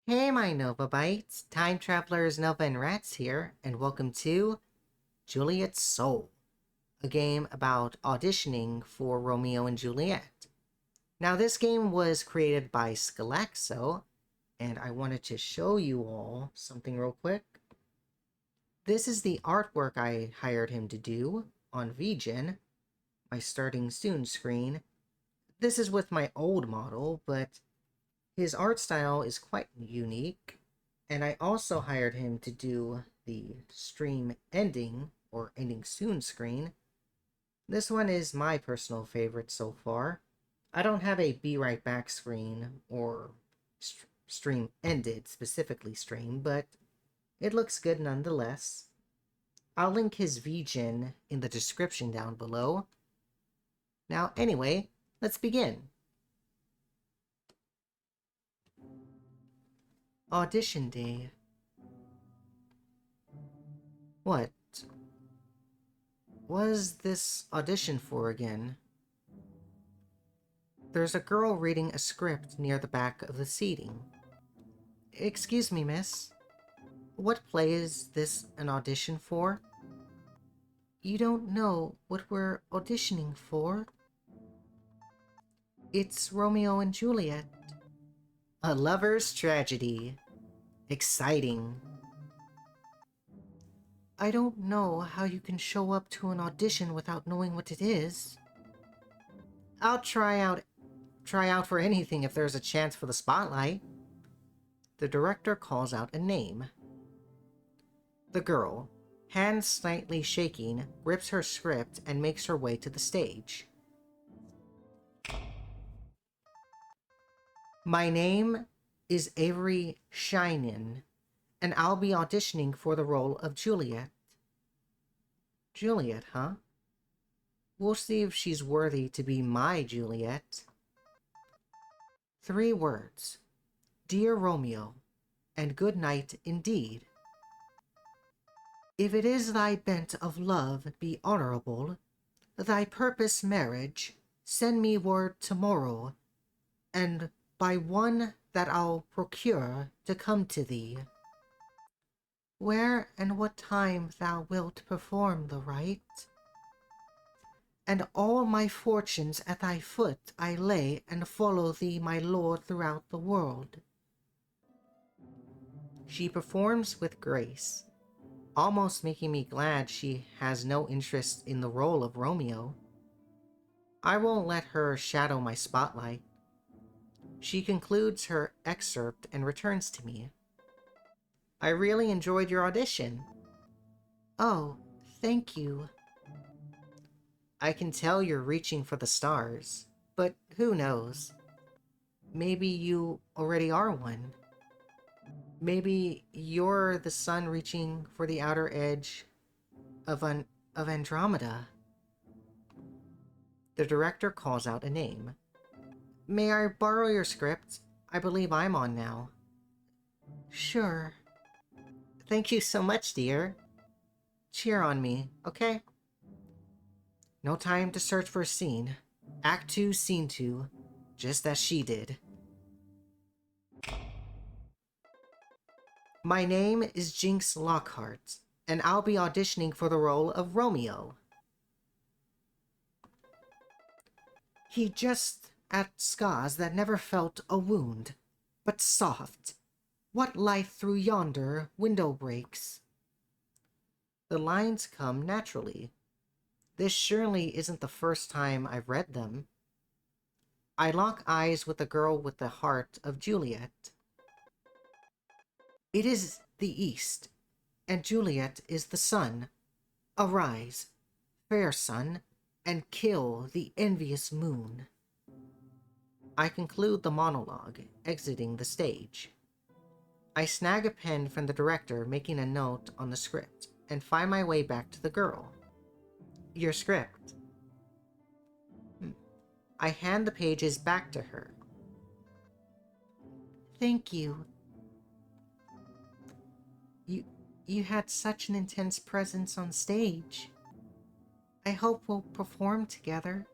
Hey my Nova Bites, Time Travelers Nova and Rats here, and welcome to Juliet's Soul, a game about auditioning for Romeo and Juliet. Now this game was created by Skelaxo, and I wanted to show you all something real quick. This is the artwork I hired him to do on VGen, my starting soon screen. This is with my old model, but his art style is quite unique, and I also hired him to do the stream ending or ending soon screen. This one is my personal favorite so far. I don't have a be right back screen or stream ended specifically stream, but it looks good nonetheless. I'll link his VGen in the description down below. Now, anyway, let's begin. Audition day. What was this audition for again? There's a girl reading a script near the back of the seating. Excuse me, miss. What play is this an audition for? You don't know what we're auditioning for? It's Romeo and Juliet. A lover's tragedy. Exciting. I don't know how you can show up to an audition without knowing what it is. I'll try out for anything if there's a chance for the spotlight. The director calls out a name. The girl, hands slightly shaking, grips her script and makes her way to the stage. My name is Avery Shinin, and I'll be auditioning for the role of Juliet. Juliet, huh? We'll see if she's worthy to be my Juliet. 3 words. Dear Romeo, and good night indeed. If it is thy bent of love be honorable, thy purpose marriage, send me word tomorrow, and by one that I'll procure to come to thee. Where and what time thou wilt perform the rite, and all my fortunes at thy foot I lay and follow thee, my lord, throughout the world. She performs with grace, almost making me glad she has no interest in the role of Romeo. I won't let her shadow my spotlight. She concludes her excerpt and returns to me. I really enjoyed your audition. Oh, thank you. I can tell you're reaching for the stars, but who knows? Maybe you already are one. Maybe you're the sun reaching for the outer edge of Andromeda. The director calls out a name. May I borrow your script? I believe I'm on now. Sure. Thank you so much, dear. Cheer on me, okay? No time to search for a scene. Act 2, Scene 2, just as she did. My name is Jinx Lockhart, and I'll be auditioning for the role of Romeo. He just at scars that never felt a wound, but soft. What light through yonder window breaks? The lines come naturally. This surely isn't the first time I've read them. I lock eyes with the girl with the heart of Juliet. It is the east, and Juliet is the sun. Arise, fair sun, and kill the envious moon. I conclude the monologue, exiting the stage. I snag a pen from the director, making a note on the script, and find my way back to the girl. Your script. I hand the pages back to her. Thank you. You had such an intense presence on stage. I hope we'll perform together.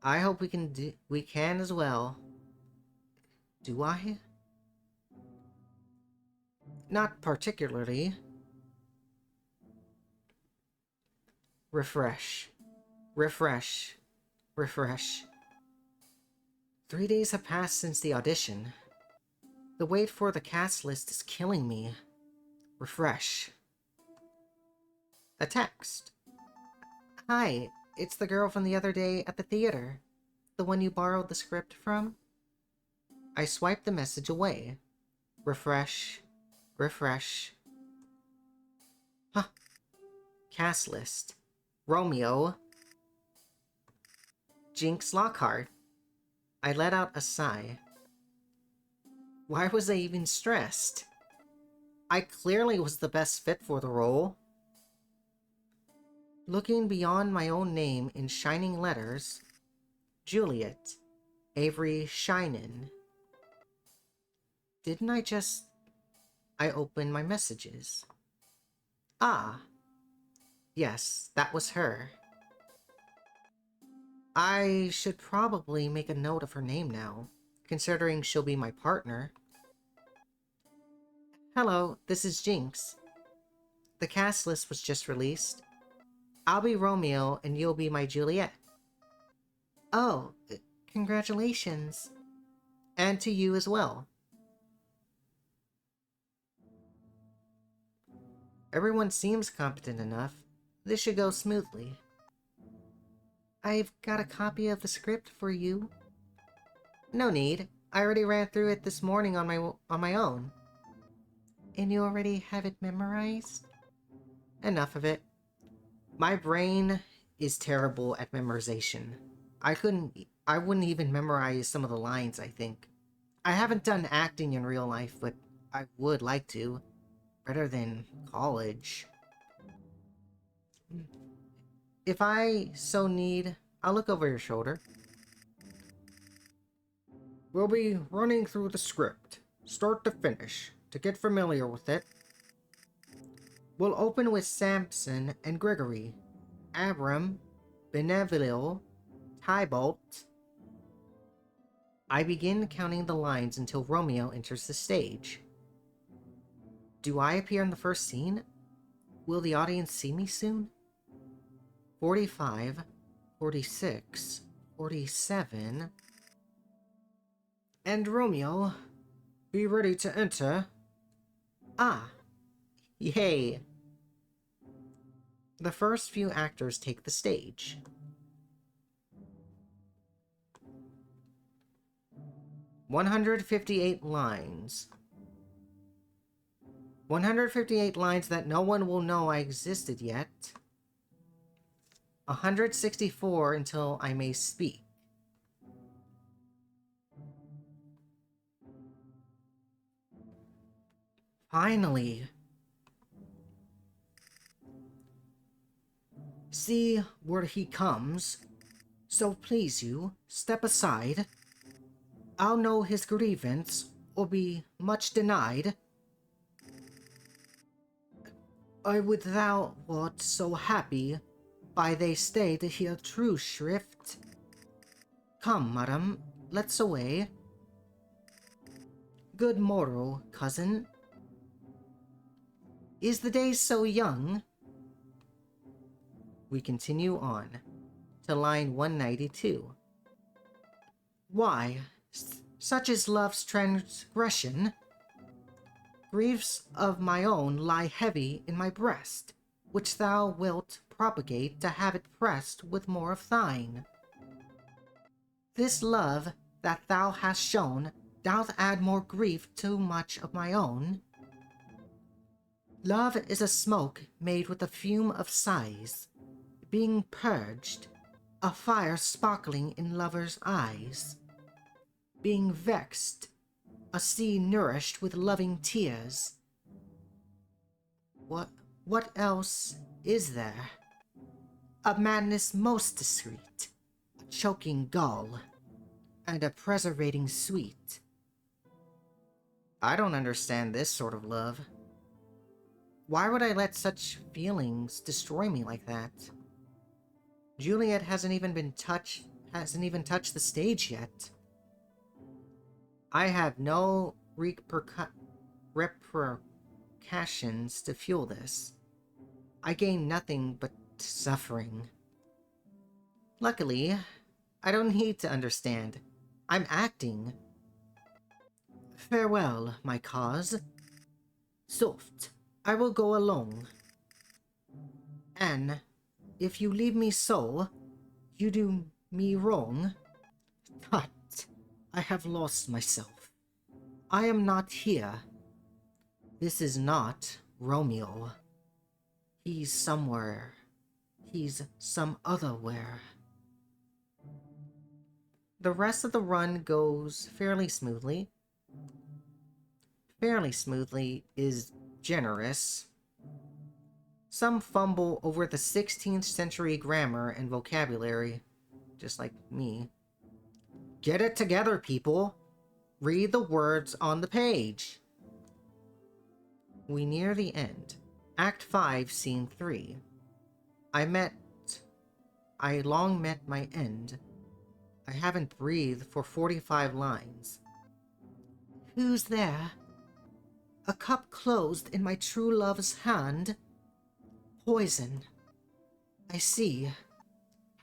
I hope we can as well. Do I? Not particularly. Refresh. Refresh. Refresh. 3 days have passed since the audition. The wait for the cast list is killing me. Refresh. A text. Hi, it's the girl from the other day at the theater. The one you borrowed the script from? I swiped the message away. Refresh. Refresh. Huh. Cast list. Romeo. Jinx Lockhart. I let out a sigh. Why was I even stressed? I clearly was the best fit for the role. Looking beyond my own name in shining letters, Juliet, Avery Shinin. Didn't I just... I opened my messages. Ah. Yes, that was her. I should probably make a note of her name now, considering she'll be my partner. Hello, this is Jinx. The cast list was just released. I'll be Romeo and you'll be my Juliet. Oh, congratulations. And to you as well. Everyone seems competent enough. This should go smoothly. I've got a copy of the script for you. No need. I already ran through it this morning on my own. And you already have it memorized? Enough of it. My brain is terrible at memorization. I wouldn't even memorize some of the lines, I think. I haven't done acting in real life, but I would like to. Better than college. If I so need, I'll look over your shoulder. We'll be running through the script, start to finish, to get familiar with it. We'll open with Samson and Gregory, Abram, Benevolio, Tybalt. I begin counting the lines until Romeo enters the stage. Do I appear in the first scene? Will the audience see me soon? 45, 46, 47... And Romeo, be ready to enter. Ah, yay. The first few actors take the stage. "158 lines. 158 lines that no one will know I existed yet. 164 until I may speak. Finally. See where he comes. So please you, step aside. I'll know his grievance, or be much denied. I would thou wert so happy, by they stay to hear true shrift. Come, madam, let's away. Good morrow, cousin. Is the day so young? We continue on, to line 192. Why, such is love's transgression. Griefs of my own lie heavy in my breast, which thou wilt propagate to have it pressed with more of thine. This love that thou hast shown doth add more grief to much of my own. Love is a smoke made with the fume of sighs, being purged, a fire sparkling in lovers' eyes, being vexed, a sea nourished with loving tears. What else is there? A madness most discreet, a choking gall, and a preservating sweet. I don't understand this sort of love. Why would I let such feelings destroy me like that? Juliet hasn't even touched the stage yet. I have no passions to fuel this. I gain nothing but suffering. Luckily, I don't need to understand. I'm acting. Farewell, my cause. Soft, I will go along. And if you leave me so, you do me wrong. But I have lost myself. I am not here. This is not Romeo. He's somewhere. He's some otherwhere. The rest of the run goes fairly smoothly. Fairly smoothly is generous. Some fumble over the 16th century grammar and vocabulary, just like me. Get it together, people! Read the words on the page! We near the end. Act 5, Scene 3. I long met my end. I haven't breathed for 45 lines. Who's there? A cup closed in my true love's hand. Poison, I see,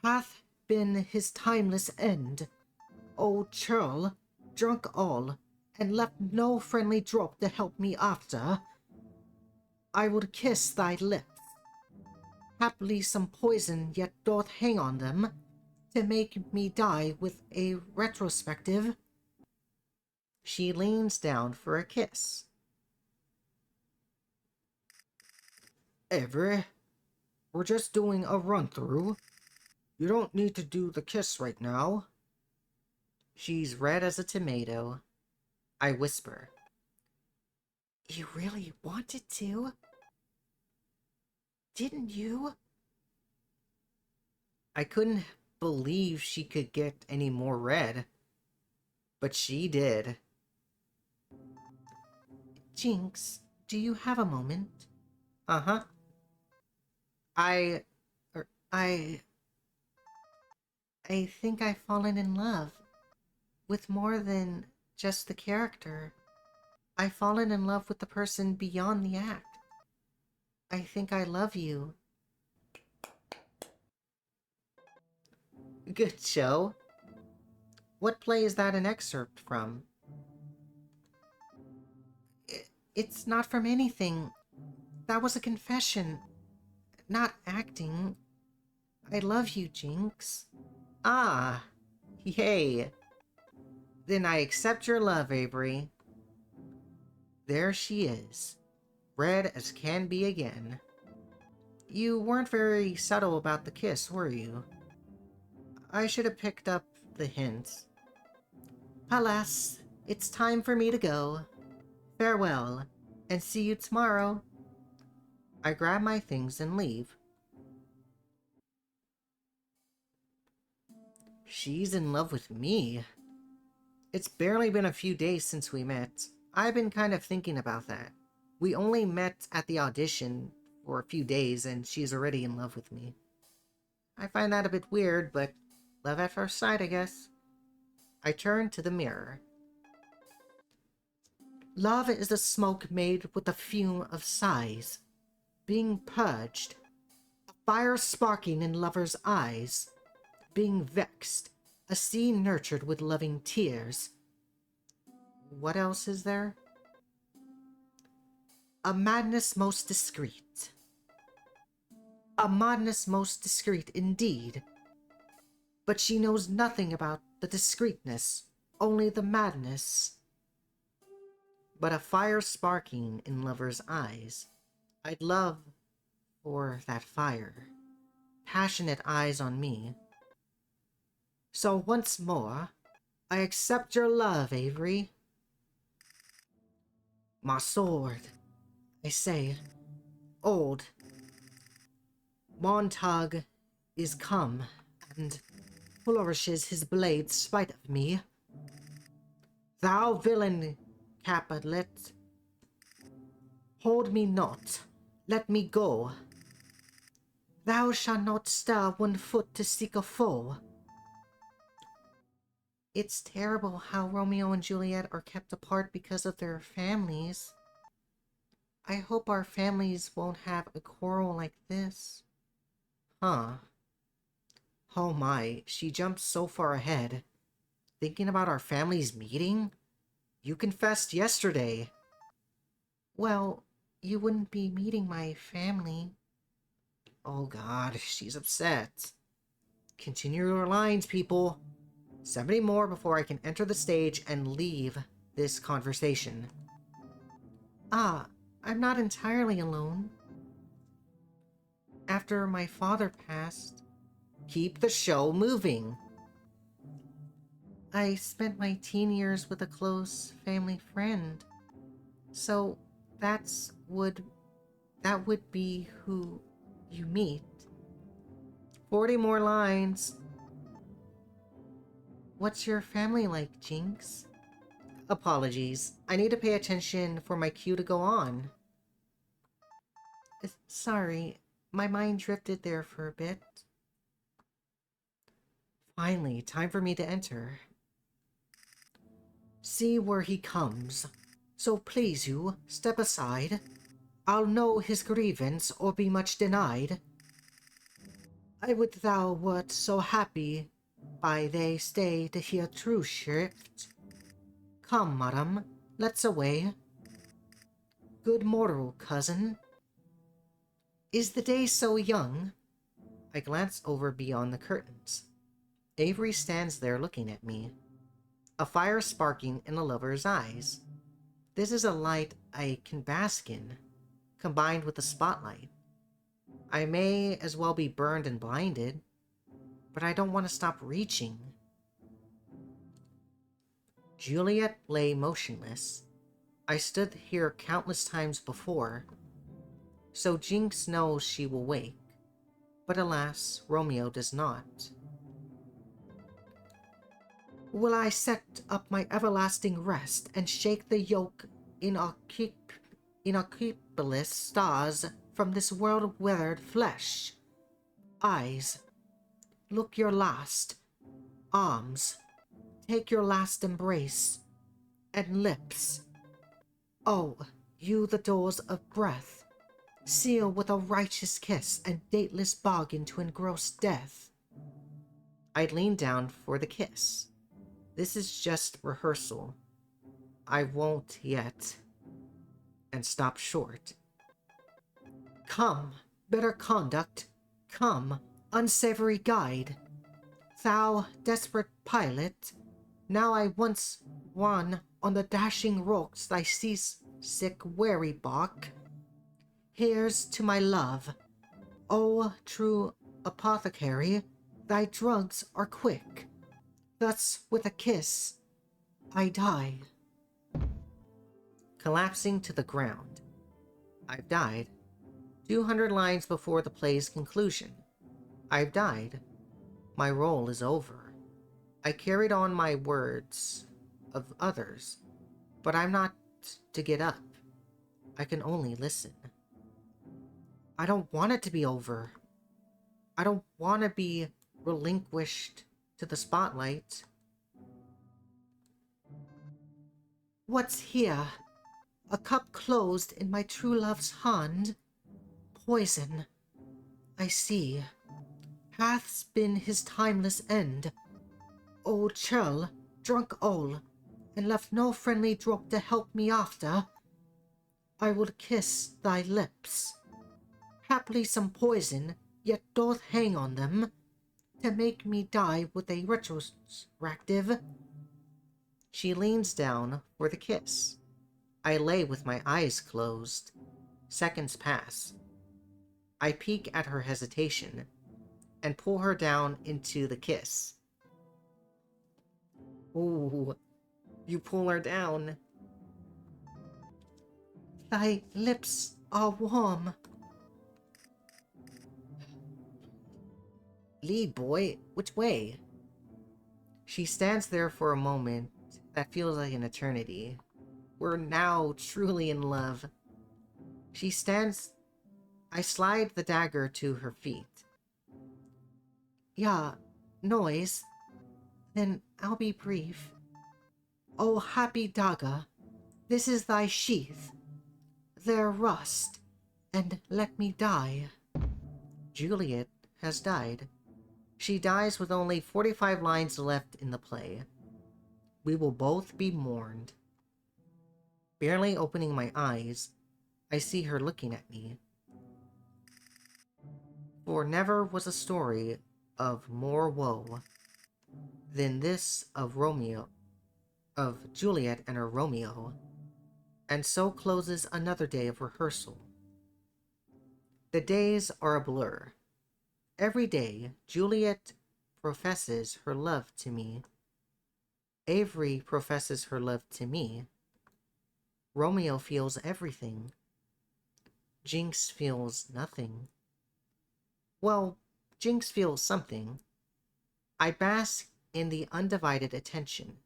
hath been his timeless end. O churl, drunk all, and left no friendly drop to help me after. I would kiss thy lips. Haply some poison yet doth hang on them, to make me die with a retrospective. She leans down for a kiss. Avery, we're just doing a run-through. You don't need to do the kiss right now. She's red as a tomato. I whisper. You really wanted to? Didn't you? I couldn't believe she could get any more red. But she did. Jinx, do you have a moment? Uh-huh. I think I've fallen in love with more than just the character. I've fallen in love with the person beyond the act. I think I love you. Good show. What play is that an excerpt from? It's not from anything. That was a confession, not acting. I love you, Jinx. Ah, yay. Then I accept your love, Avery. There she is, red as can be again. You weren't very subtle about the kiss, were you? I should have picked up the hint. Alas, it's time for me to go. Farewell, and see you tomorrow. I grab my things and leave. She's in love with me. It's barely been a few days since we met. I've been kind of thinking about that. We only met at the audition for a few days and she's already in love with me. I find that a bit weird, but love at first sight, I guess. I turn to the mirror. Love is the smoke made with the fume of sighs, being purged, a fire sparking in lovers' eyes, being vexed, a sea nurtured with loving tears. What else is there? A madness most discreet. A madness most discreet indeed. But she knows nothing about the discreetness, only the madness. But a fire sparking in lovers' eyes. I'd love for that fire. Passionate eyes on me. So once more, I accept your love, Avery. My sword, I say, old. Montague is come, and flourishes his blade spite of me. Thou villain, Capulet, hold me not, let me go. Thou shalt not stir 1 foot to seek a foe. It's terrible how Romeo and Juliet are kept apart because of their families. I hope our families won't have a quarrel like this. Huh. Oh my, she jumped so far ahead. Thinking about our family's meeting? You confessed yesterday. Well, you wouldn't be meeting my family. Oh god, she's upset. Continue your lines, people. 70 more before I can enter the stage and leave this conversation. Ah, I'm not entirely alone. After my father passed, keep the show moving. I spent my teen years with a close family friend. So that would be who you meet. 40 more lines. What's your family like, Jinx? Apologies. I need to pay attention for my cue to go on. Sorry, my mind drifted there for a bit. Finally, time for me to enter. See where he comes. So please you, step aside. I'll know his grievance or be much denied. I would thou wert so happy by they stay to hear true shrift. Come, madam, let's away. Good morrow, cousin. Is the day so young? I glance over beyond the curtains. Avery stands there looking at me, a fire sparking in a lover's eyes. This is a light I can bask in, combined with the spotlight. I may as well be burned and blinded, but I don't want to stop reaching. Juliet lay motionless. I stood here countless times before, so Jinx knows she will wake. But alas, Romeo does not. Will I set up my everlasting rest and shake the yoke inoccupious stars from this world-weathered flesh? Eyes, look your last. Arms, take your last embrace. And lips, oh, you the doors of breath, seal with a righteous kiss and dateless bargain to engross death. I'd lean down for the kiss. This is just rehearsal. I won't yet. And stop short. Come, better conduct. Come, unsavory guide. Thou desperate pilot, now I once won on the dashing rocks thy seasick wherry bark. Here's to my love. O true apothecary, thy drugs are quick. Thus with a kiss, I die. Collapsing to the ground. I've died. 200 lines before the play's conclusion. I've died. My role is over. I carried on my words of others, but I'm not to get up. I can only listen. I don't want it to be over. I don't want to be relinquished to the spotlight. What's here? A cup closed in my true love's hand? Poison. I see. Hath's been his timeless end. Old churl, drunk all, and left no friendly drop to help me after. I would kiss thy lips. Haply some poison yet doth hang on them, to make me die with a retrospective. She leans down for the kiss. I lay with my eyes closed. Seconds pass. I peek at her hesitation, and pull her down into the kiss. Ooh, you pull her down. Thy lips are warm. Lead, boy. Which way? She stands there for a moment that feels like an eternity. We're now truly in love. She stands. I slide the dagger to her feet. Yeah, noise. Then I'll be brief. O happy dagger, this is thy sheath. their rust and let me die. Juliet has died. She dies with only 45 lines left in the play. We will both be mourned. Barely opening my eyes, I see her looking at me. For never was a story of more woe than this of Juliet and her Romeo. And so closes another day of rehearsal. The days are a blur. Every day, Juliet professes her love to me. Avery professes her love to me. Romeo feels everything. Jinx feels nothing. Well, Jinx feels something. I bask in the undivided attention.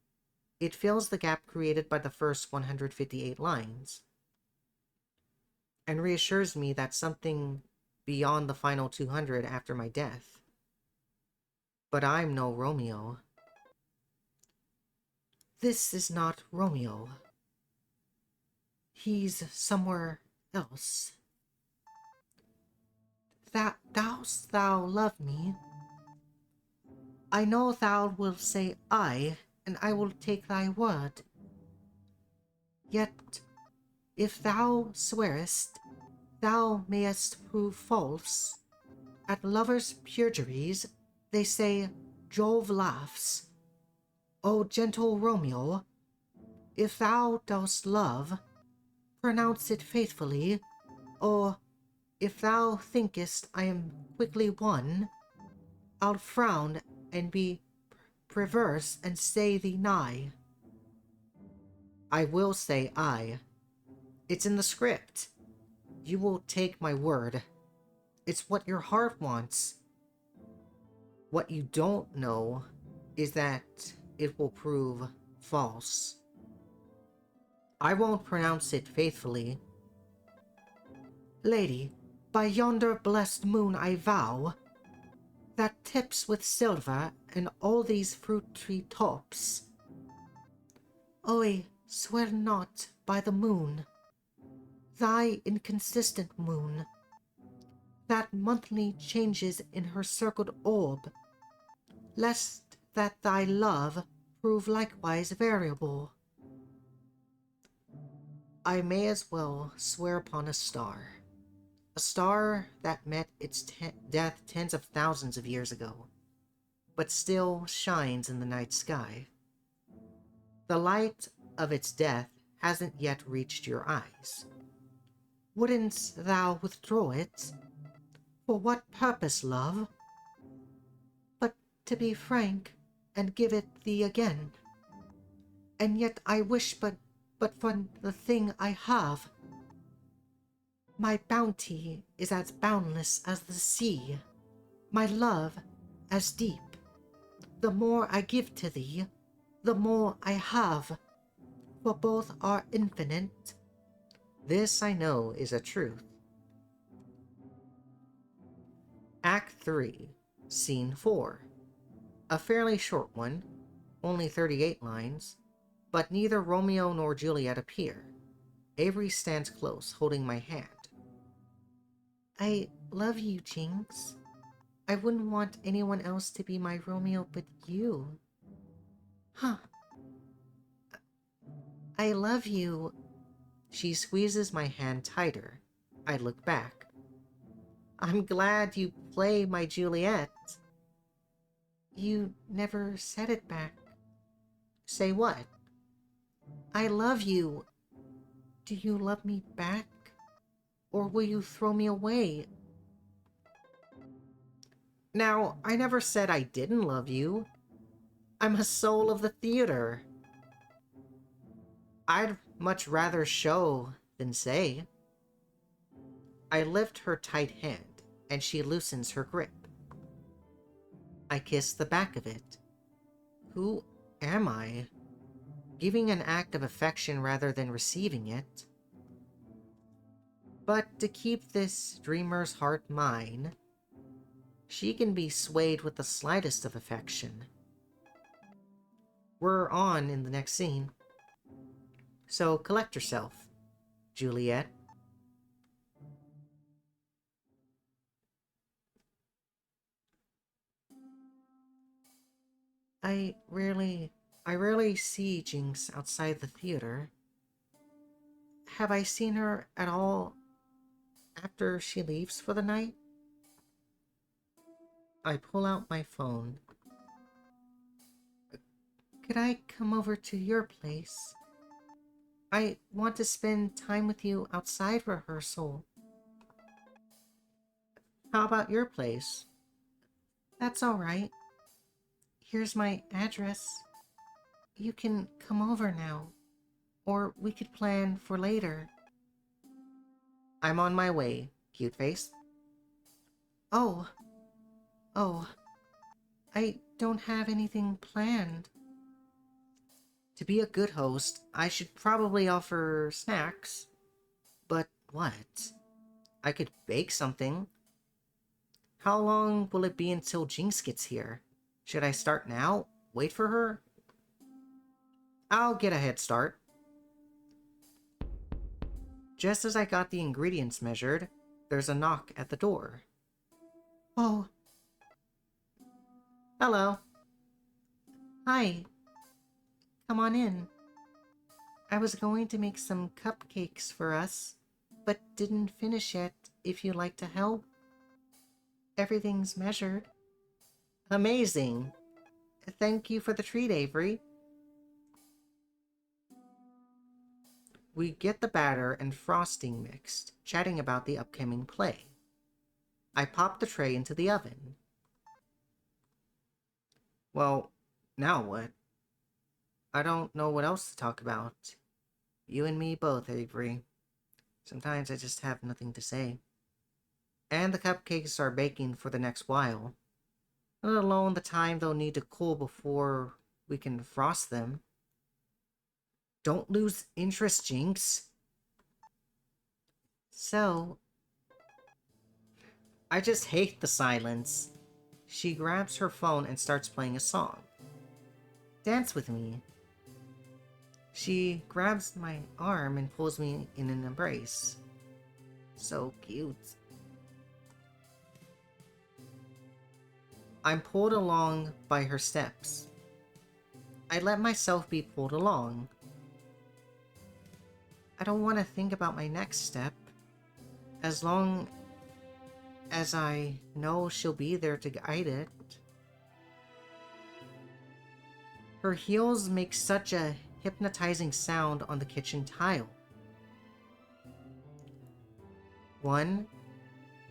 It fills the gap created by the first 158 lines, and reassures me that something beyond the final 200 after my death. But I'm no Romeo. This is not Romeo. He's somewhere else. Dost thou love me? I know thou wilt say aye, and I will take thy word. Yet, if thou swearest, thou mayest prove false. At lovers' perjuries, they say Jove laughs. O gentle Romeo, if thou dost love, pronounce it faithfully, or if thou thinkest I am quickly won, I'll frown and be perverse and say thee nay. I will say aye. It's in the script. You will take my word. It's what your heart wants. What you don't know is that it will prove false. I won't pronounce it faithfully. Lady, by yonder blessed moon I vow, that tips with silver and all these fruit tree tops. Oi, swear not by the moon, thy inconsistent moon, that monthly changes in her circled orb, lest that thy love prove likewise variable. I may as well swear upon a star that met its death tens of thousands of years ago, but still shines in the night sky. The light of its death hasn't yet reached your eyes. Wouldn't thou withdraw it? For what purpose, love? But to be frank, and give it thee again. And yet I wish but for the thing I have. My bounty is as boundless as the sea, my love as deep. The more I give to thee, the more I have, for both are infinite. This I know is a truth. Act 3, Scene 4. A fairly short one, only 38 lines, but neither Romeo nor Juliet appear. Avery stands close, holding my hand. I love you, Jinx. I wouldn't want anyone else to be my Romeo but you. Huh. I love you. She squeezes my hand tighter. I look back. I'm glad you play my Juliet. You never said it back. Say what? I love you. Do you love me back? Or will you throw me away? Now, I never said I didn't love you. I'm a soul of the theater. I'd much rather show than say. I lift her tight hand, and she loosens her grip. I kiss the back of it. Who am I? Giving an act of affection rather than receiving it. But to keep this dreamer's heart mine, she can be swayed with the slightest of affection. We're on in the next scene. So collect yourself, Juliet. I rarely... I rarely see Jinx outside the theater. Have I seen her at all after she leaves for the night? I pull out my phone. Could I come over to your place? I want to spend time with you outside rehearsal. How about your place? That's all right. Here's my address. You can come over now, or we could plan for later. I'm on my way, cute face. Oh, oh, I don't have anything planned. To be a good host, I should probably offer snacks. But what? I could bake something. How long will it be until Jinx gets here? Should I start now? Wait for her? I'll get a head start. Just as I got the ingredients measured, there's a knock at the door. Oh. Hello. Hi. Come on in. I was going to make some cupcakes for us, but didn't finish yet if you'd like to help. Everything's measured. Amazing. Thank you for the treat, Avery. We get the batter and frosting mixed, chatting about the upcoming play. I pop the tray into the oven. Well, now what? I don't know what else to talk about. You and me both, Avery. Sometimes I just have nothing to say. And the cupcakes are baking for the next while, let alone the time they'll need to cool before we can frost them. Don't lose interest, Jinx. So, I just hate the silence. She grabs her phone and starts playing a song. Dance with me. She grabs my arm and pulls me in an embrace. So cute. I'm pulled along by her steps. I let myself be pulled along. I don't want to think about my next step. As long as I know she'll be there to guide it. Her heels make such a hypnotizing sound on the kitchen tile. 1,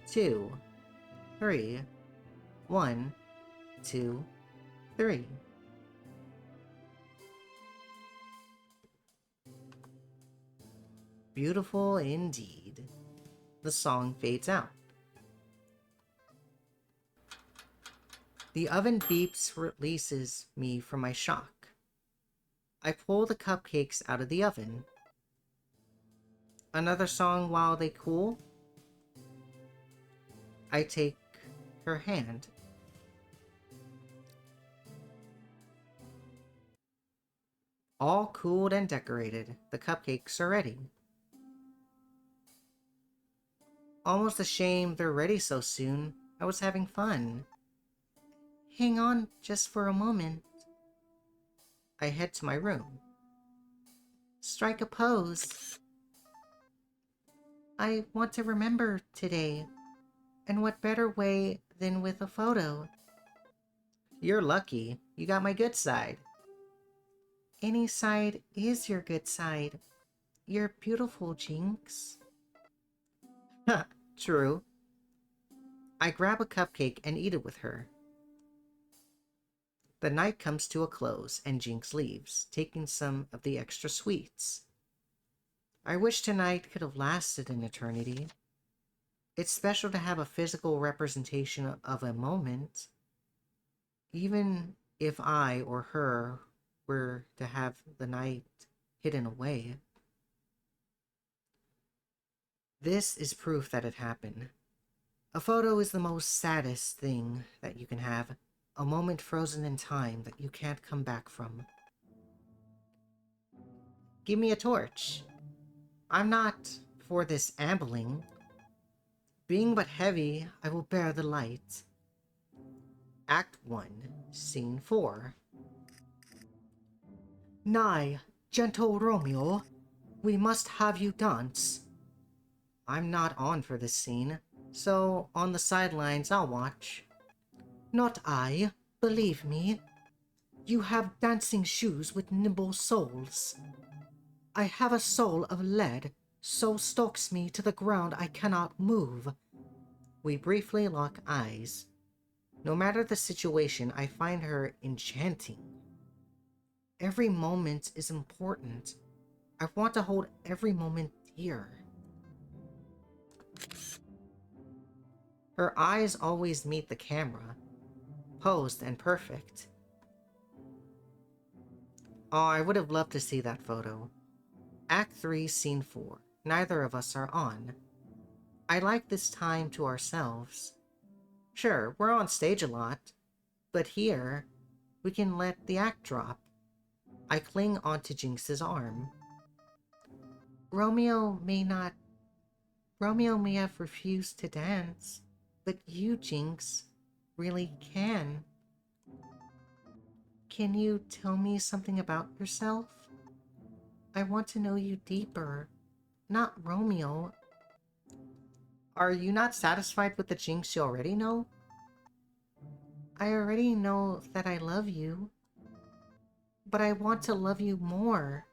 2, 3. 1, 2, 3. Beautiful indeed. The song fades out. The oven beeps releases me from my shock. I pull the cupcakes out of the oven. Another song while they cool? I take her hand. All cooled and decorated, the cupcakes are ready. Almost a shame they're ready so soon. I was having fun. Hang on just for a moment. I head to my room. Strike a pose. I want to remember today. And what better way than with a photo? You're lucky. You got my good side. Any side is your good side. You're beautiful, Jinx. Ha, true. I grab a cupcake and eat it with her. The night comes to a close and Jinx leaves, taking some of the extra sweets. I wish tonight could have lasted an eternity. It's special to have a physical representation of a moment. Even if I or her were to have the night hidden away. This is proof that it happened. A photo is the most saddest thing that you can have. A moment frozen in time that you can't come back from. Give me a torch. I'm not for this ambling. Being but heavy, I will bear the light. Act 1, Scene 4. Nay, gentle Romeo, we must have you dance. I'm not on for this scene, so on the sidelines I'll watch. Not I, believe me. You have dancing shoes with nimble soles. I have a soul of lead, so stalks me to the ground I cannot move. We briefly lock eyes. No matter the situation, I find her enchanting. Every moment is important. I want to hold every moment dear. Her eyes always meet the camera, posed and perfect. Oh, I would have loved to see that photo. Act 3, Scene 4. Neither of us are on. I like this time to ourselves. Sure, we're on stage a lot, but here, we can let the act drop. I cling onto Jinx's arm. Romeo may have refused to dance, but you, Jinx, really can. Can you tell me something about yourself? I want to know you deeper, not Romeo. Are you not satisfied with the Jinx you already know? I already know that I love you, but I want to love you more.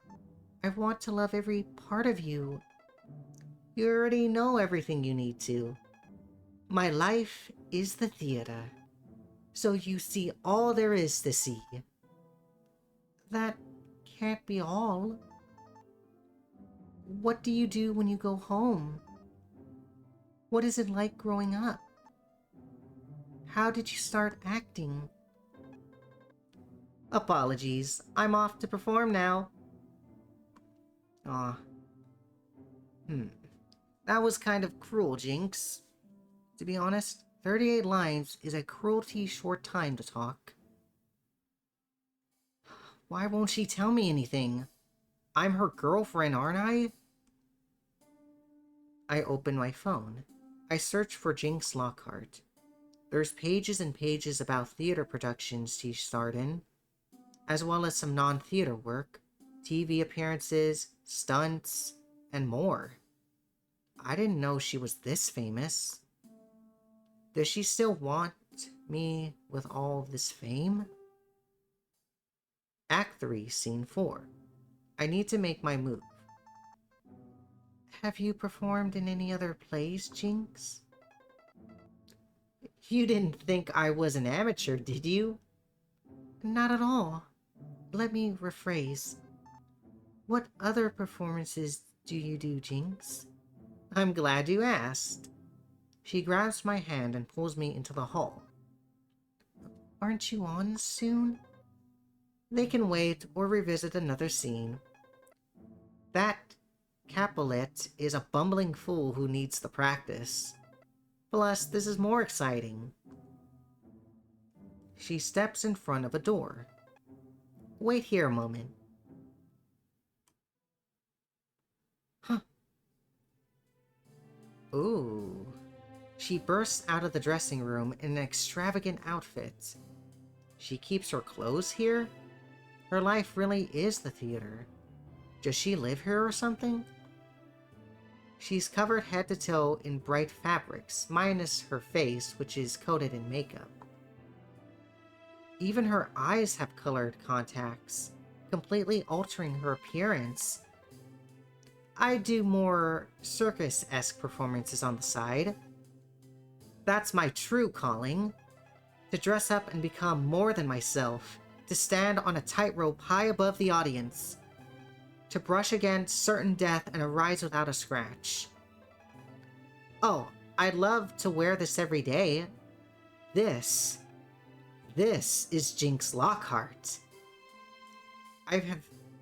I want to love every part of you. You already know everything you need to. My life is the theater, so you see all there is to see. That can't be all. What do you do when you go home? What is it like growing up? How did you start acting? Apologies, I'm off to perform now. Aw. That was kind of cruel, Jinx. To be honest, 38 lines is a cruelty short time to talk. Why won't she tell me anything? I'm her girlfriend, aren't I? I open my phone. I search for Jinx Lockhart. There's pages and pages about theater productions she starred in, as well as some non-theater work, TV appearances, stunts, and more. I didn't know she was this famous. Does she still want me with all this fame? Act 3, Scene 4. I need to make my move. Have you performed in any other plays, Jinx? You didn't think I was an amateur, did you? Not at all. Let me rephrase. What other performances do you do, Jinx? I'm glad you asked. She grabs my hand and pulls me into the hall. Aren't you on soon? They can wait or revisit another scene. That Capulet is a bumbling fool who needs the practice. Plus, this is more exciting. She steps in front of a door. Wait here a moment. Huh. Ooh. She bursts out of the dressing room in an extravagant outfit. She keeps her clothes here? Her life really is the theater. Does she live here or something? She's covered head to toe in bright fabrics, minus her face, which is coated in makeup. Even her eyes have colored contacts, completely altering her appearance. I do more circus-esque performances on the side. That's my true calling. To dress up and become more than myself. To stand on a tightrope high above the audience. To brush against certain death and arise without a scratch. Oh, I'd love to wear this every day. This is Jinx Lockhart. I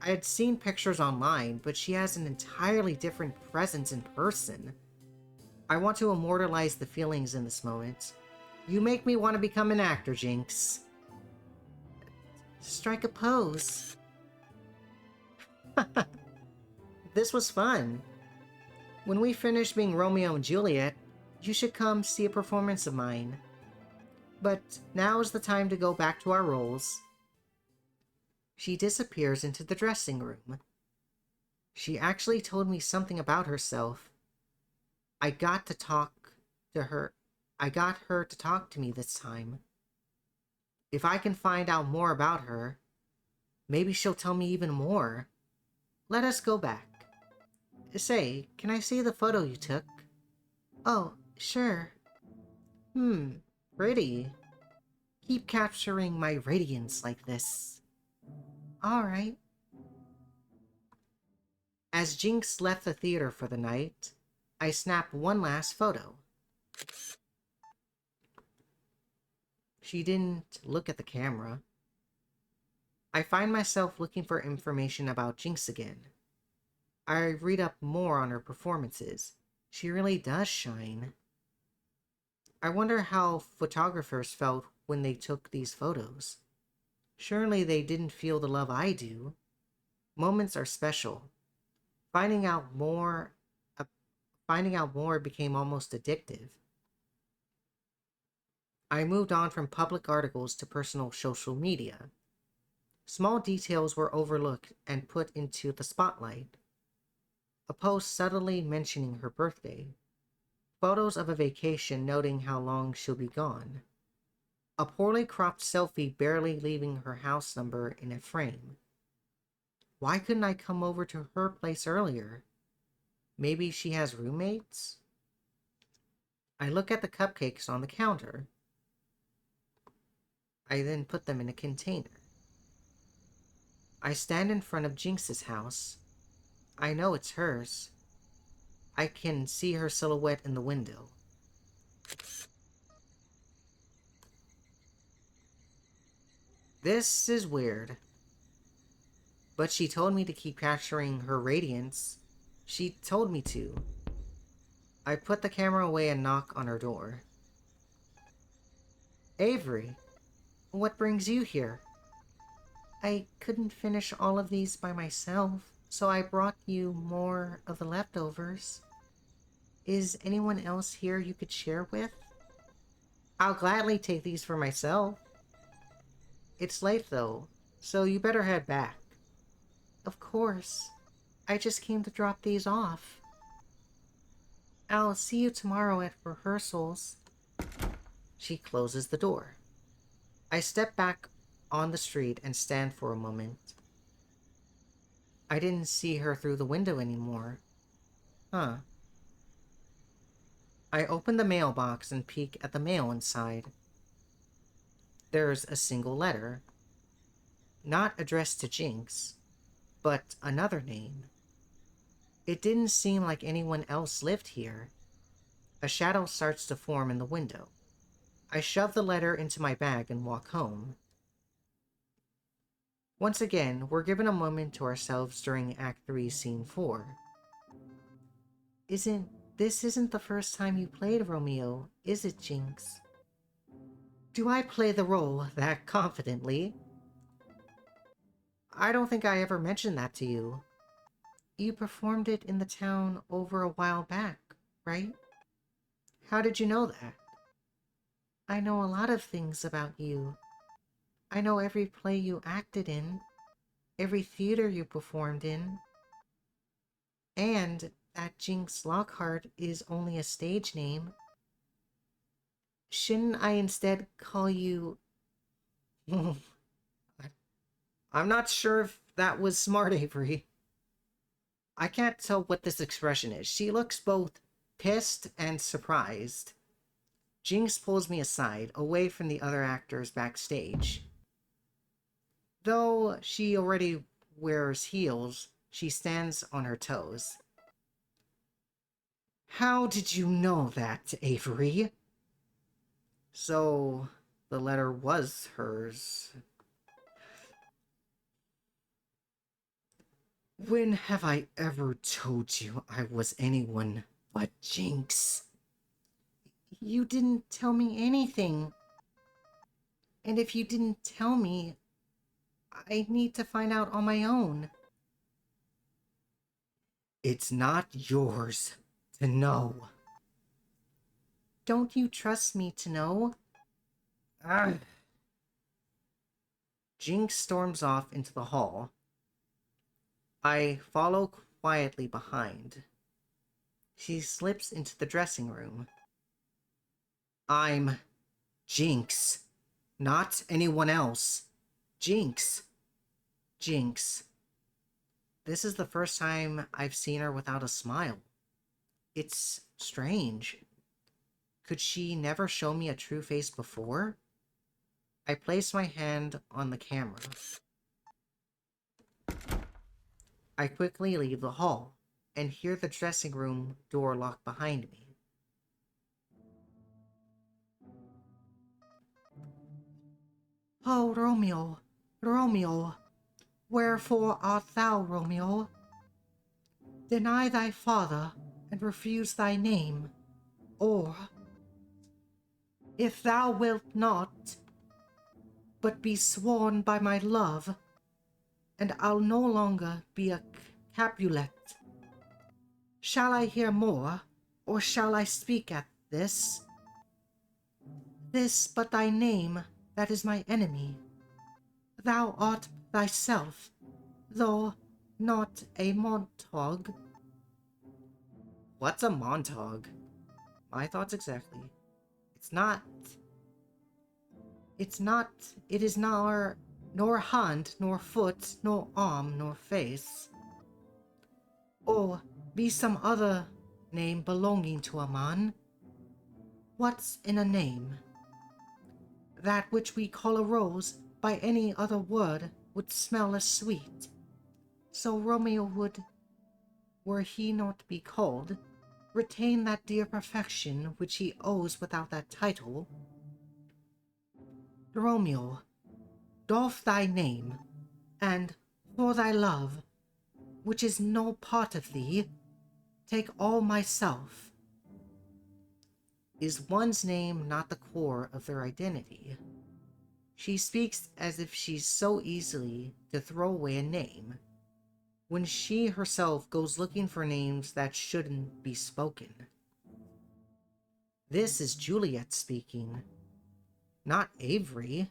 had seen pictures online, but she has an entirely different presence in person. I want to immortalize the feelings in this moment. You make me want to become an actor, Jinx. Strike a pose. This was fun. When we finish being Romeo and Juliet, you should come see a performance of mine. But now is the time to go back to our roles. She disappears into the dressing room. She actually told me something about herself. I got to talk to her. I got her to talk to me this time. If I can find out more about her, maybe she'll tell me even more. Let us go back. Say, can I see the photo you took? Oh, sure. Pretty. Keep capturing my radiance like this. Alright. As Jinx left the theater for the night, I snap one last photo. She didn't look at the camera. I find myself looking for information about Jinx again. I read up more on her performances. She really does shine. I wonder how photographers felt when they took these photos. Surely they didn't feel the love I do. Moments are special. Finding out more became almost addictive. I moved on from public articles to personal social media. Small details were overlooked and put into the spotlight. A post subtly mentioning her birthday. Photos of a vacation noting how long she'll be gone. A poorly cropped selfie barely leaving her house number in a frame. Why couldn't I come over to her place earlier? Maybe she has roommates? I look at the cupcakes on the counter. I then put them in a container. I stand in front of Jinx's house. I know it's hers. I can see her silhouette in the window. This is weird. But she told me to keep capturing her radiance. She told me to. I put the camera away and knock on her door. Avery, what brings you here? I couldn't finish all of these by myself, so I brought you more of the leftovers. Is anyone else here you could share with? I'll gladly take these for myself. It's late though, so you better head back. Of course. I just came to drop these off. I'll see you tomorrow at rehearsals. She closes the door. I step back on the street and stand for a moment. I didn't see her through the window anymore. Huh. I open the mailbox and peek at the mail inside. There's a single letter. Not addressed to Jinx, but another name. It didn't seem like anyone else lived here. A shadow starts to form in the window. I shove the letter into my bag and walk home. Once again, we're given a moment to ourselves during Act 3, Scene 4. This isn't the first time you played Romeo, is it, Jinx? Do I play the role that confidently? I don't think I ever mentioned that to you. You performed it in the town over a while back, right? How did you know that? I know a lot of things about you. I know every play you acted in, every theater you performed in, and that Jinx Lockhart is only a stage name. Shouldn't I instead call you... I'm not sure if that was smart, Avery. I can't tell what this expression is. She looks both pissed and surprised. Jinx pulls me aside, away from the other actors backstage. Though she already wears heels, she stands on her toes. How did you know that, Avery? So, the letter was hers. When have I ever told you I was anyone but Jinx? You didn't tell me anything. And if you didn't tell me, I need to find out on my own. It's not yours to know. Don't you trust me to know? Jinx storms off into the hall. I follow quietly behind. She slips into the dressing room. I'm Jinx, not anyone else. Jinx. Jinx. This is the first time I've seen her without a smile. It's strange. Could she never show me a true face before? I place my hand on the camera. I quickly leave the hall and hear the dressing room door lock behind me. Oh, Romeo, Romeo, wherefore art thou, Romeo? Deny thy father and refuse thy name, or, if thou wilt not, but be sworn by my love, and I'll no longer be a Capulet. Shall I hear more, or shall I speak at this? This but thy name that is my enemy. Thou art thyself, though not a Montague. What's a Montague? My thoughts exactly. It's not, it is nor hand, nor foot, nor arm, nor face. Or be some other name belonging to a man. What's in a name? That which we call a rose by any other word would smell as sweet. So Romeo would, were he not be called, retain that dear perfection which he owes without that title. Romeo, doff thy name, and for thy love, which is no part of thee, take all myself. Is one's name not the core of their identity? She speaks as if she's so easily to throw away a name, when she herself goes looking for names that shouldn't be spoken. This is Juliet speaking, not Avery.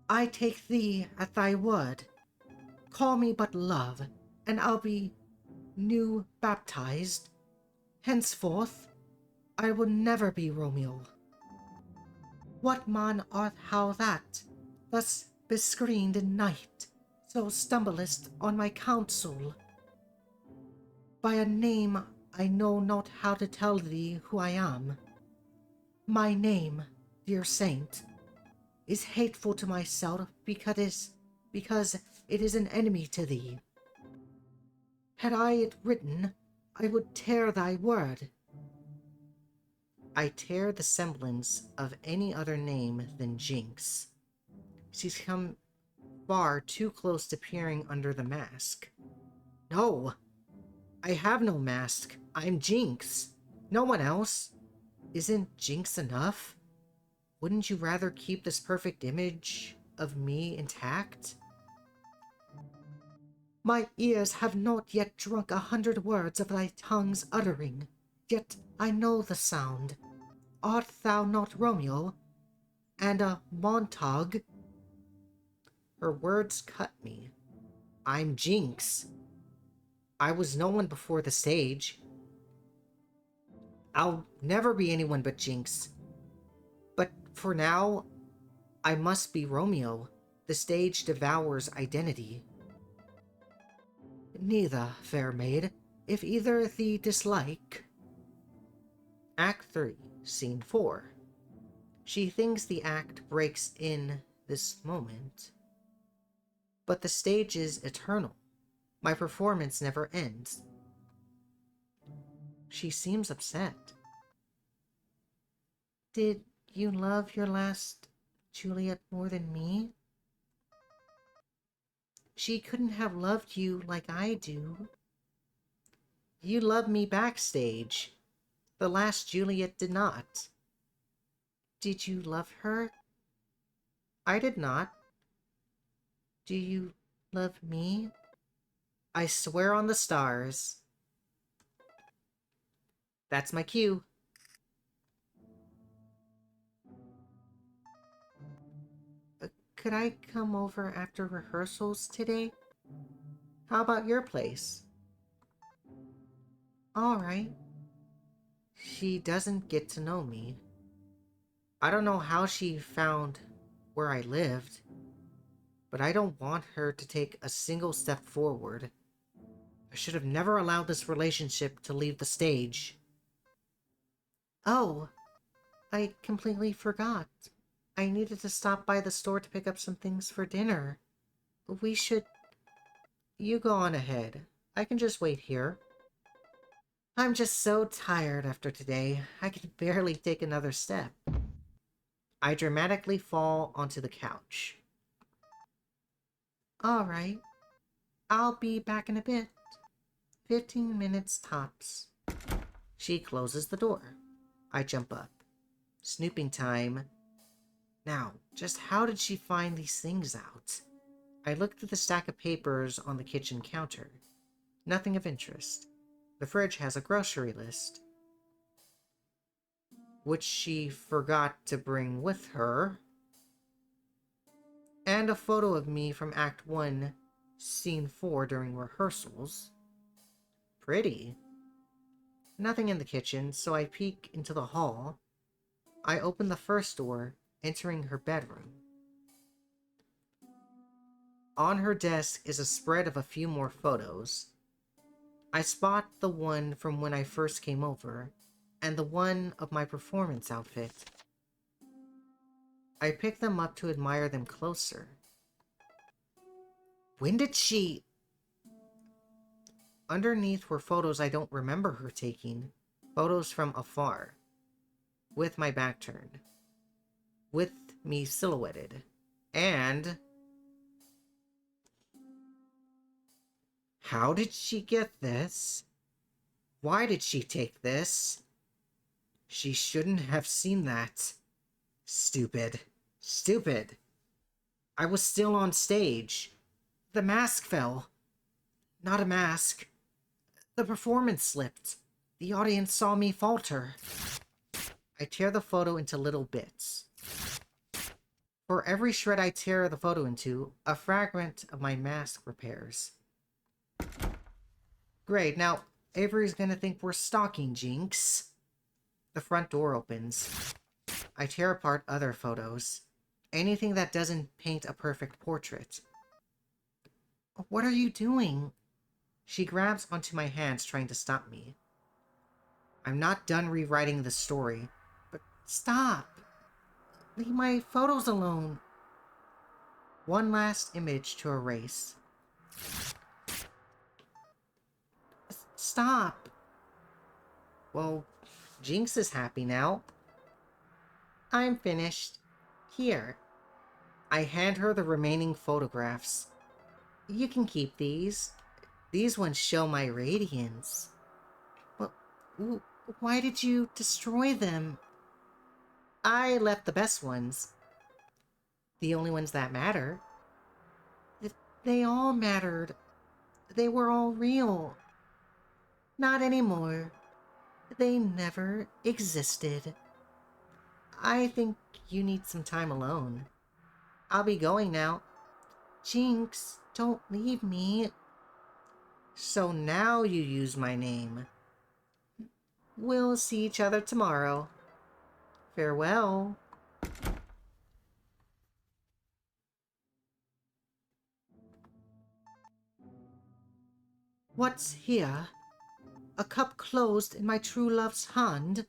I take thee at thy word. Call me but love, and I'll be new baptized. Henceforth, I will never be Romeo. What man art thou that, thus bescreened in night, so stumblest on my counsel? By a name I know not how to tell thee who I am. My name, dear saint, is hateful to myself because it is an enemy to thee. Had I it written, I would tear thy word. I tear the semblance of any other name than Jinx. She's come far too close to peering under the mask. No, I have no mask. I'm Jinx. No one else. Isn't Jinx enough? Wouldn't you rather keep this perfect image of me intact? My ears have not yet drunk 100 words of thy tongue's uttering, yet I know the sound. Art thou not Romeo, and a Montague? Her words cut me. I'm Jinx. I was no one before the stage. I'll never be anyone but Jinx. But for now, I must be Romeo. The stage devours identity. Neither, fair maid, if either thee dislike. Act 3, Scene 4. She thinks the act breaks in this moment. But the stage is eternal. My performance never ends. She seems upset. Did you love your last Juliet more than me? She couldn't have loved you like I do. You loved me backstage. The last Juliet did not. Did you love her? I did not. Do you love me? I swear on the stars. That's my cue. could I come over after rehearsals today? How about your place? Alright. She doesn't get to know me. I don't know how she found where I lived, but I don't want her to take a single step forward. I should have never allowed this relationship to leave the stage. Oh, I completely forgot. I needed to stop by the store to pick up some things for dinner. We should... You go on ahead. I can just wait here. I'm just so tired after today. I can barely take another step. I dramatically fall onto the couch. Alright. I'll be back in a bit. 15 minutes tops. She closes the door. I jump up. Snooping time. Now, just how did she find these things out? I look through the stack of papers on the kitchen counter. Nothing of interest. The fridge has a grocery list, which she forgot to bring with her, and a photo of me from Act 1, Scene 4 during rehearsals. Pretty. Nothing in the kitchen, so I peek into the hall. I open the first door, entering her bedroom. On her desk is a spread of a few more photos. I spot the one from when I first came over, and the one of my performance outfit. I pick them up to admire them closer. When did she... Underneath were photos I don't remember her taking. Photos from afar. With my back turned. With me silhouetted. And... How did she get this? Why did she take this? She shouldn't have seen that. Stupid. Stupid. I was still on stage. The mask fell. Not a mask. The performance slipped. The audience saw me falter. I tear the photo into little bits. For every shred I tear the photo into, a fragment of my mask repairs. Great, now Avery's gonna think we're stalking Jinx. The front door opens. I tear apart other photos. Anything that doesn't paint a perfect portrait. What are you doing? She grabs onto my hands, trying to stop me. I'm not done rewriting the story, but stop! Leave my photos alone. One last image to erase. Stop! Well, Jinx is happy now. I'm finished. Here. I hand her the remaining photographs. You can keep these. These ones show my radiance. But why did you destroy them? I left the best ones. The only ones that matter. They all mattered. They were all real. Not anymore. They never existed. I think you need some time alone. I'll be going now. Jinx, don't leave me. So now you use my name. We'll see each other tomorrow. Farewell. What's here? A cup closed in my true love's hand?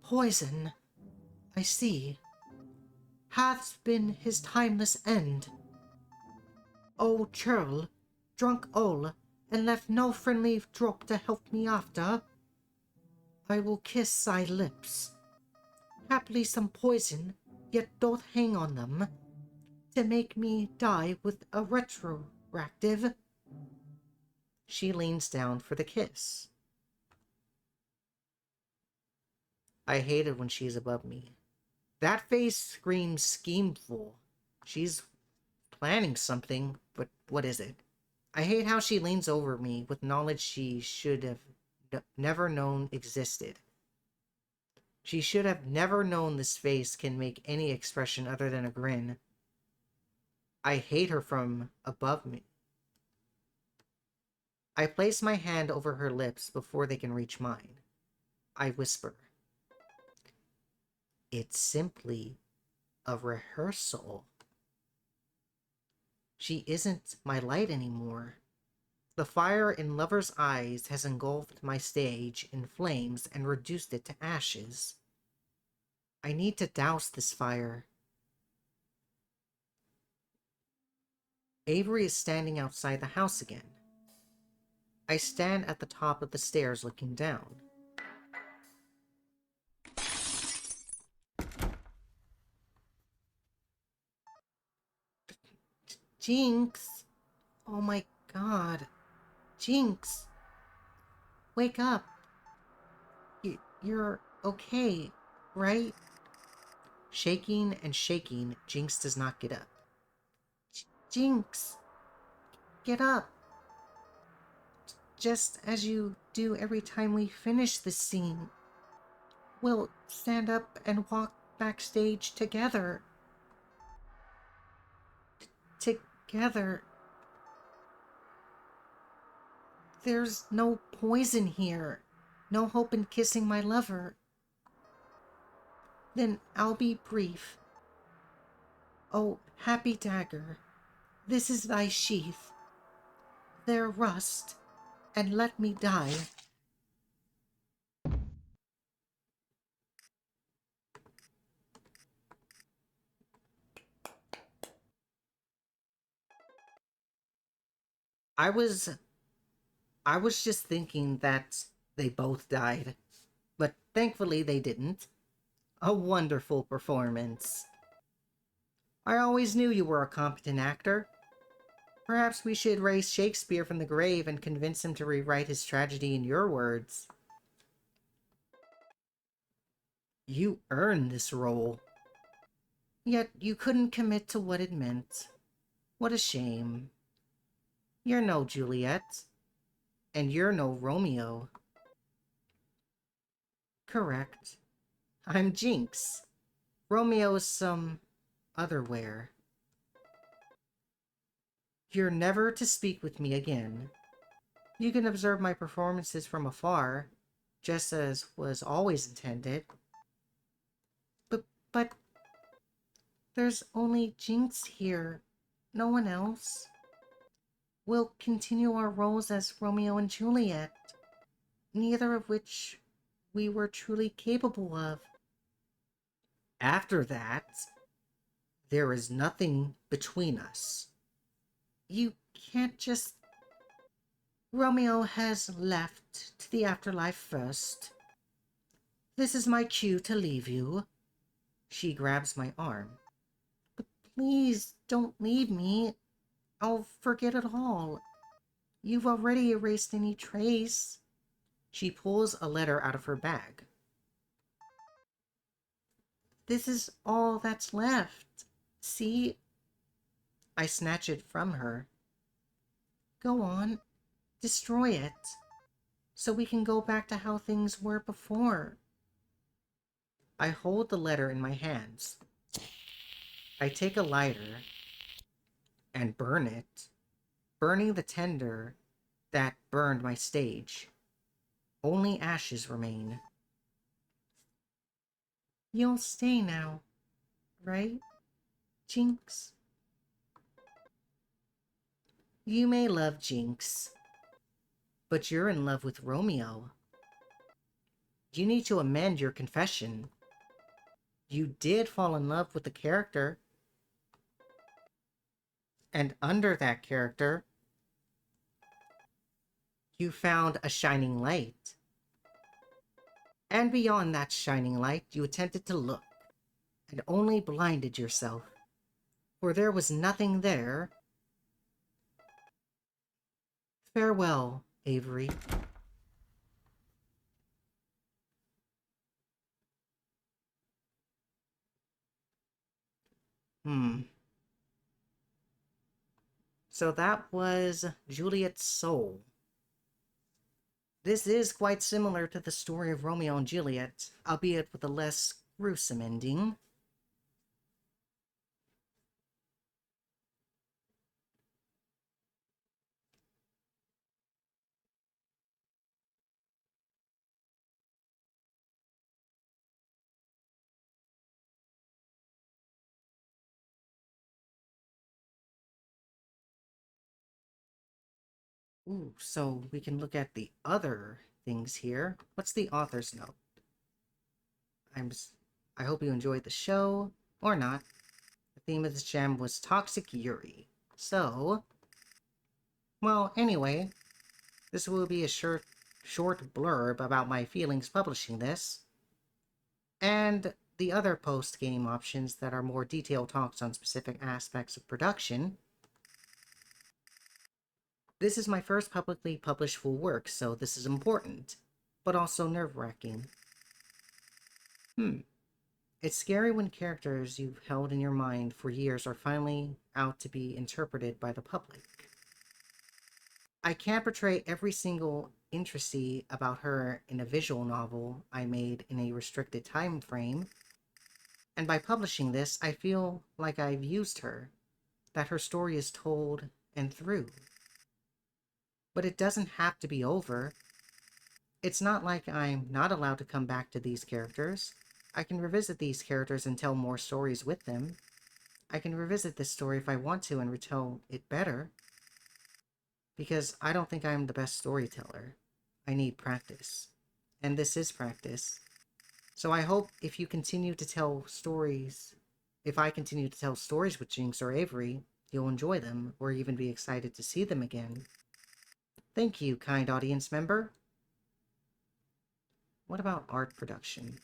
Poison. I see. Hath been his timeless end. O churl, drunk all, and left no friendly drop to help me after. I will kiss thy lips. Haply some poison yet doth hang on them, to make me die with a retroactive. She leans down for the kiss. I hate it when she's above me. That face screams schemeful. She's planning something, but what is it? I hate how she leans over me with knowledge she should have never known existed. She should have never known this face can make any expression other than a grin. I hate her from above me. I place my hand over her lips before they can reach mine. I whisper, "It's simply a rehearsal." She isn't my light anymore. The fire in Lover's eyes has engulfed my stage in flames and reduced it to ashes. I need to douse this fire. Avery is standing outside the house again. I stand at the top of the stairs looking down. Jinx! Oh my god. Jinx! Wake up! You're okay, right? Shaking and shaking, Jinx does not get up. Jinx! Get up! Just as you do every time we finish this scene. We'll stand up and walk backstage together. Together. There's no poison here. No hope in kissing my lover. Then I'll be brief. Oh, happy dagger, this is thy sheath. There rust, and let me die. I was I was just thinking that they both died, but thankfully they didn't. A wonderful performance. I always knew you were a competent actor. Perhaps we should raise Shakespeare from the grave and convince him to rewrite his tragedy in your words. You earned this role. Yet you couldn't commit to what it meant. What a shame. You're no Juliet, and you're no Romeo. Correct. I'm Jinx. Romeo's some otherwhere. You're never to speak with me again. You can observe my performances from afar, just as was always intended. But there's only Jinx here, no one else. We'll continue our roles as Romeo and Juliet, neither of which we were truly capable of. After that, there is nothing between us. You can't just... Romeo has left to the afterlife first. This is my cue to leave you. She grabs my arm. But please, don't leave me. I'll forget it all. You've already erased any trace. She pulls a letter out of her bag. This is all that's left. See? I snatch it from her. Go on. Destroy it. So we can go back to how things were before. I hold the letter in my hands. I take a lighter and burn it, burning the tinder that burned my stage. Only ashes remain. You'll stay now, right, Jinx? You may love Jinx, but you're in love with Romeo. You need to amend your confession. You did fall in love with the character, and under that character, you found a shining light. And beyond that shining light, you attempted to look, and only blinded yourself, for there was nothing there. Farewell, Avery. So that was Juliet's Soul. This is quite similar to the story of Romeo and Juliet, albeit with a less gruesome ending. Ooh, so we can look at the other things here. What's the author's note? I hope you enjoyed the show, or not. The theme of this gem was Toxic Yuri. So, well, anyway, this will be a short blurb about my feelings publishing this, and the other post-game options that are more detailed talks on specific aspects of production. This is my first publicly published full work, so this is important, but also nerve-wracking. It's scary when characters you've held in your mind for years are finally out to be interpreted by the public. I can't portray every single intricacy about her in a visual novel I made in a restricted time frame, and by publishing this, I feel like I've used her, that her story is told and through. But it doesn't have to be over. It's not like I'm not allowed to come back to these characters. I can revisit these characters and tell more stories with them. I can revisit this story if I want to and retell it better. Because I don't think I'm the best storyteller. I need practice. And this is practice. So I hope if you continue to tell stories, if I continue to tell stories with Jinx or Avery, you'll enjoy them, or even be excited to see them again. Thank you, kind audience member. What about art production?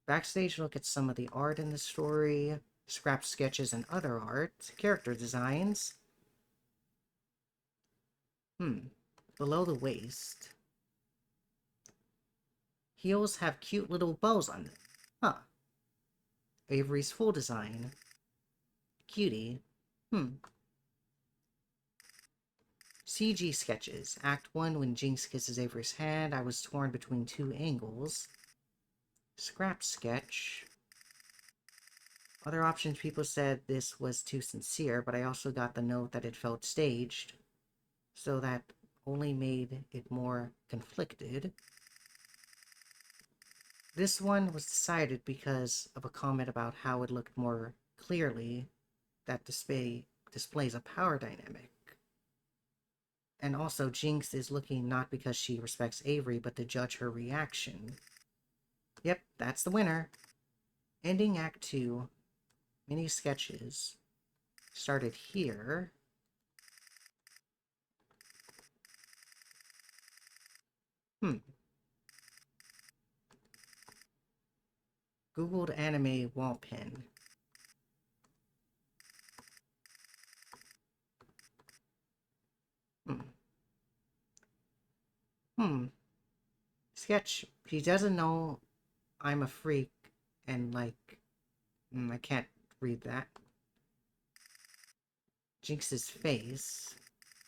Backstage look at some of the art in the story, scrap sketches and other art, character designs. Below the waist. Heels have cute little bows on them. Huh. Avery's full design. Cutie. CG sketches. Act 1, when Jinx kisses Avery's hand, I was torn between two angles. Scrap sketch. Other options, people said this was too sincere, but I also got the note that it felt staged, so that only made it more conflicted. This one was decided because of a comment about how it looked more clearly that displays a power dynamic. And also, Jinx is looking not because she respects Avery, but to judge her reaction. Yep, that's the winner. Ending Act 2. Mini sketches. Started here. Googled anime wall pin. Sketch. He doesn't know I'm a freak, and like, I can't read that. Jinx's face.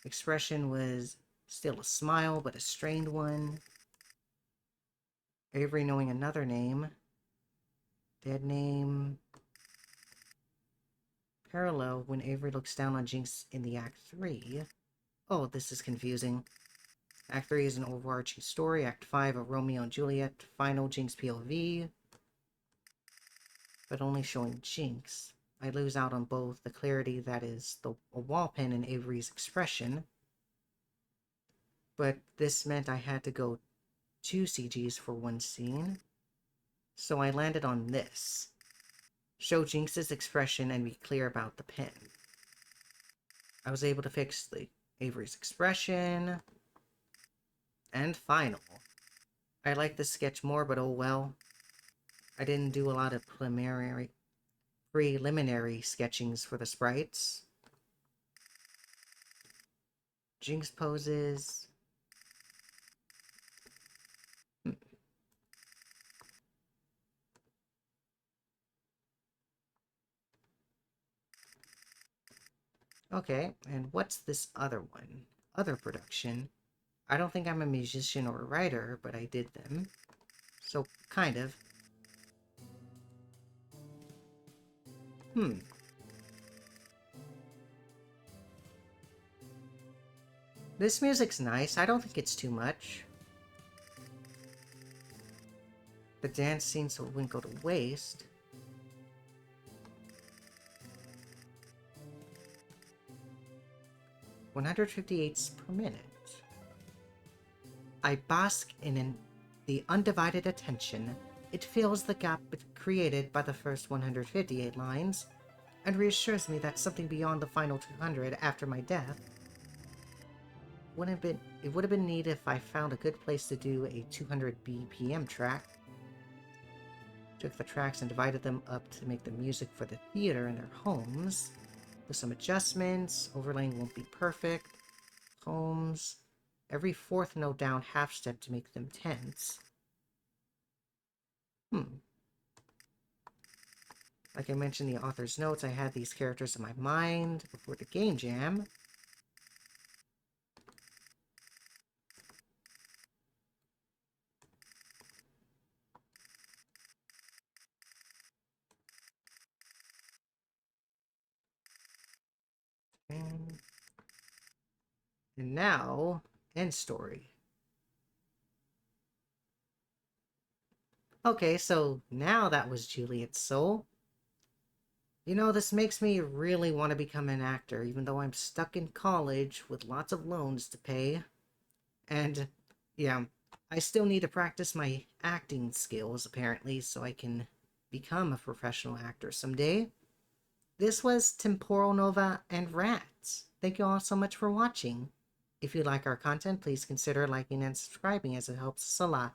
Expression was still a smile, but a strained one. Avery knowing another name. Dead name. Parallel when Avery looks down on Jinx in the Act 3. Oh, this is confusing. Act 3 is an overarching story. Act 5, a Romeo and Juliet. Final Jinx POV. But only showing Jinx. I lose out on both the clarity that is a wall pen and Avery's expression. But this meant I had to go 2 CGs for one scene. So I landed on this. Show Jinx's expression and be clear about the pen. I was able to fix the Avery's expression. And final. I like this sketch more, but oh well. I didn't do a lot of preliminary sketchings for the sprites. Jinx poses. Okay, and what's this other one? Other production. I don't think I'm a musician or a writer, but I did them. So, kind of. This music's nice. I don't think it's too much. The dance scene's so wrinkled to waist. 158 per minute. I bask in the undivided attention. It fills the gap created by the first 158 lines, and reassures me that something beyond the final 200 after my death it would have been neat if I found a good place to do a 200 BPM track. Took the tracks and divided them up to make the music for the theater in their homes. With some adjustments, overlaying won't be perfect. Homes. Every fourth note down half step to make them tense. Like I mentioned in the author's notes, I had these characters in my mind before the game jam. And now, end story. Okay, so now that was Juliet's soul. You know, this makes me really want to become an actor, even though I'm stuck in college with lots of loans to pay. And, yeah, I still need to practice my acting skills, apparently, so I can become a professional actor someday. This was Temporal Nova and Rats. Thank you all so much for watching. If you like our content, please consider liking and subscribing as it helps us a lot.